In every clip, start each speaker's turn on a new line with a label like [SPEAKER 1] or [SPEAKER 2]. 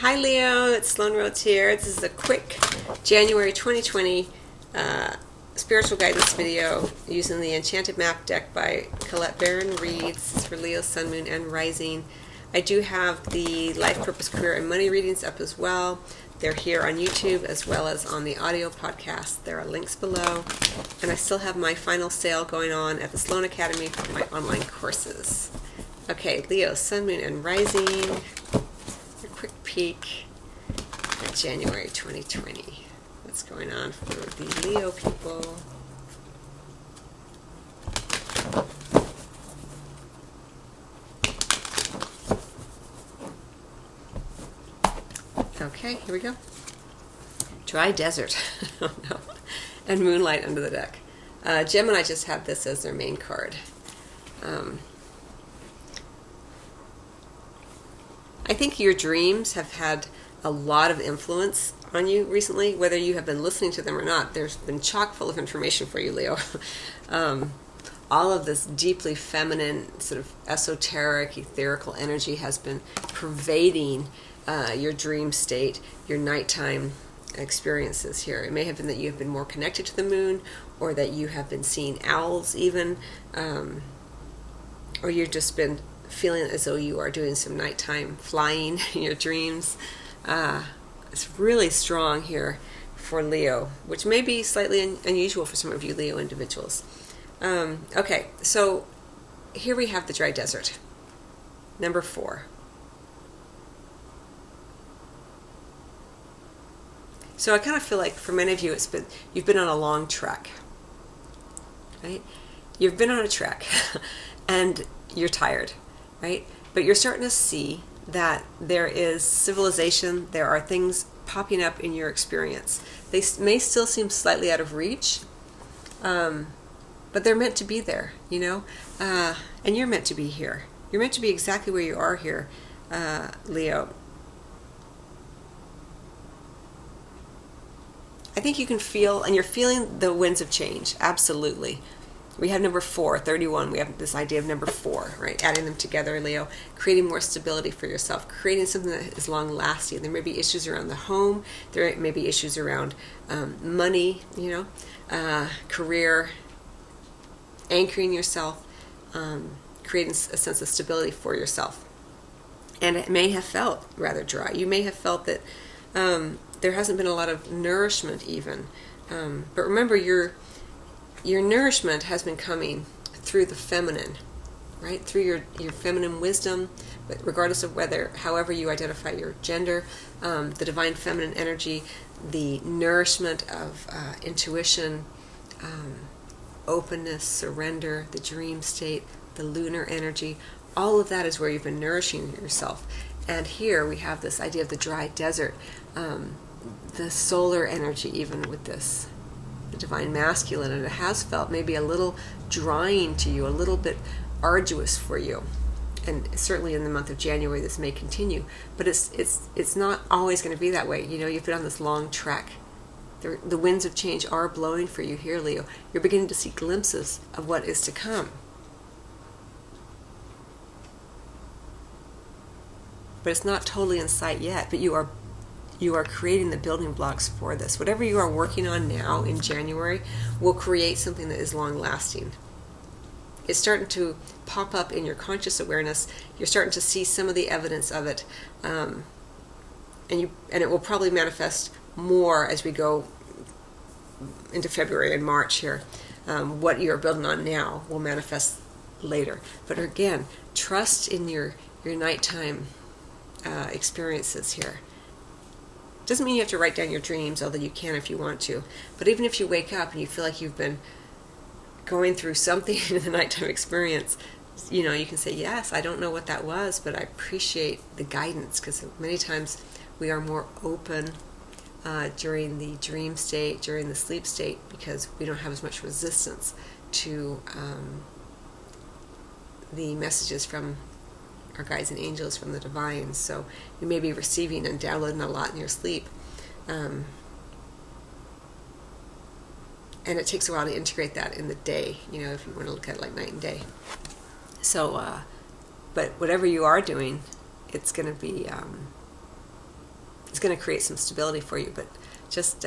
[SPEAKER 1] Hi Leo, it's Sloan Rhodes here. This is a quick January 2020 spiritual guidance video using the Enchanted Map deck by Colette Baron Reed. This is for Leo, Sun, Moon, and Rising. I do have the Life Purpose, Career, and Money readings up as well. They're here on YouTube as well as on the audio podcast. There are links below. And I still have my final sale going on at the Sloan Academy for my online courses. Okay, Leo, Sun, Moon, and Rising. A quick peek at January 2020. What's going on for the Leo people? Okay, here we go. Dry desert. Oh no. And moonlight under the deck. Gemini just had this as their main card. I think your dreams have had a lot of influence on you recently, whether you have been listening to them or not. There's been chock full of information for you, Leo. All of this deeply feminine, sort of esoteric, etherical energy has been pervading your dream state, your nighttime experiences here. It may have been that you have been more connected to the moon, or that you have been seeing owls even, or you've just been feeling as though you are doing some nighttime flying in your dreams. It's really strong here for Leo, which may be slightly unusual for some of you Leo individuals. Okay, so here we have the dry desert, number 4. So I kind of feel like for many of you, you've been on a long trek, right? You've been on a trek, and you're tired, right? But you're starting to see that there is civilization, there are things popping up in your experience. They may still seem slightly out of reach, but they're meant to be there, you know? And you're meant to be here. You're meant to be exactly where you are here, Leo. I think you can feel, and you're feeling the winds of change, absolutely. We have number 4, 31. We have this idea of number 4, right? Adding them together, Leo. Creating more stability for yourself. Creating something that is long-lasting. There may be issues around the home. There may be issues around money, you know, career. Anchoring yourself. Creating a sense of stability for yourself. And it may have felt rather dry. You may have felt that there hasn't been a lot of nourishment even. But remember, your nourishment has been coming through the feminine, right? Through your feminine wisdom, but regardless of however you identify your gender, the divine feminine energy, the nourishment of intuition, openness, surrender, the dream state, the lunar energy, all of that is where you've been nourishing yourself. And here we have this idea of the dry desert, the solar energy even with this, the divine masculine, and it has felt maybe a little drying to you, a little bit arduous for you. And certainly in the month of January this may continue, but it's not always going to be that way. You know, you've been on this long trek. The winds of change are blowing for you here, Leo. You're beginning to see glimpses of what is to come. But it's not totally in sight yet, but you are creating the building blocks for this. Whatever you are working on now in January will create something that is long-lasting. It's starting to pop up in your conscious awareness. You're starting to see some of the evidence of it, and it will probably manifest more as we go into February and March here. What you're building on now will manifest later. But again, trust in your nighttime experiences here. Doesn't mean you have to write down your dreams, although you can if you want to. But even if you wake up and you feel like you've been going through something in the nighttime experience, you know, you can say, yes, I don't know what that was, but I appreciate the guidance, because many times we are more open during the dream state, during the sleep state, because we don't have as much resistance to the messages from our guides and angels, from the divine. So you may be receiving and downloading a lot in your sleep, and it takes a while to integrate that in the day, you know, if you want to look at it like night and day. So but whatever you are doing, it's going to be it's going to create some stability for you. But just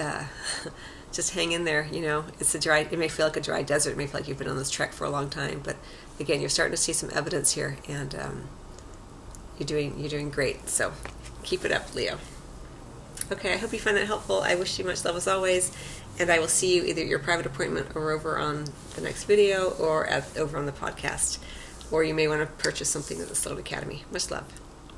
[SPEAKER 1] just hang in there. It's it may feel like a dry desert. It may feel like you've been on this trek for a long time. But again, you're starting to see some evidence here, and you're doing great. So keep it up, Leo. Okay, I hope you find that helpful. I wish you much love as always, and I will see you either at your private appointment or over on the next video or over on the podcast. Or you may want to purchase something at the Sloan Academy. Much love.